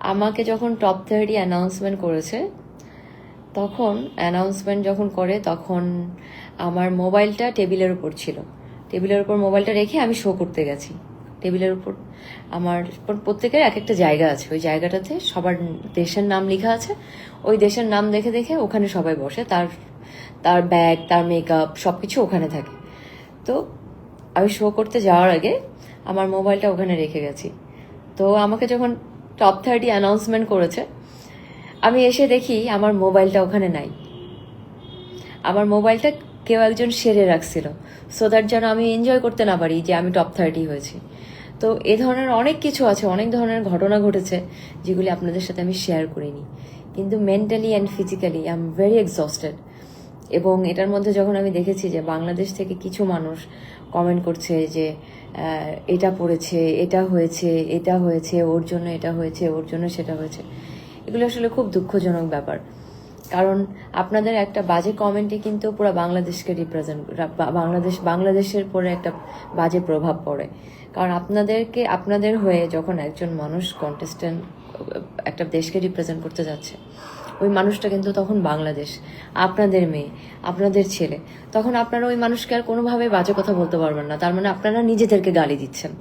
আমাকে যখন top 30 announcement করেছে, তখন অ্যানাউন্সমেন্ট যখন করে তখন আমার মোবাইলটা টেবিলের উপর ছিল। টেবিলের উপর মোবাইলটা রেখে আমি শো করতে গেছি। টেবিলের উপর আমার প্রত্যেকের এক একটা জায়গা আছে, ওই জায়গাটাতে সবার দেশের নাম লেখা আছে। ওই দেশের নাম দেখে দেখে ওখানে সবাই বসে, তার তার ব্যাগ, তার মেকআপ সবকিছু ওখানে থাকে। তো আমি শো করতে যাওয়ার আগে আমার মোবাইলটা ওখানে রেখে গেছি। তো আমাকে যখন টপ 30 অ্যানাউন্সমেন্ট করেছে, আমি এসে দেখি আমার মোবাইলটা ওখানে নাই। আমার মোবাইলটা কেউ একজন সেরে রাখছিল, সো দ্যাট যেন আমি এনজয় করতে না পারি যে আমি টপ 30 হয়েছি। তো এ ধরনের অনেক কিছু আছে, অনেক ধরনের ঘটনা ঘটেছে যেগুলি আপনাদের সাথে আমি শেয়ার করিনি। কিন্তু mentally and physically I am very exhausted. এবং এটার মধ্যে যখন আমি দেখেছি যে বাংলাদেশ থেকে কিছু মানুষ কমেন্ট করছে যে এটা পড়েছে, এটা হয়েছে, এটা হয়েছে, ওর জন্য এটা হয়েছে, ওর জন্য সেটা হয়েছে, এগুলো আসলে খুব দুঃখজনক ব্যাপার। কারণ আপনাদের একটা বাজে কমেন্টে কিন্তু পুরো বাংলাদেশকে বাংলাদেশের পরে একটা বাজে প্রভাব পড়ে। কারণ আপনাদের হয়ে যখন একজন মানুষ কন্টেস্টেন্ট একটা দেশকে রিপ্রেজেন্ট করতে যাচ্ছে, ওই মানুষটা কিন্তু তখন বাংলাদেশ, আপনাদের মেয়ে, আপনাদের ছেলে। তখন আপনারা ওই মানুষকে আর কোনোভাবে বাজে কথা বলতে পারবেন না, তার মানে আপনারা নিজেদেরকে গালি দিচ্ছেন।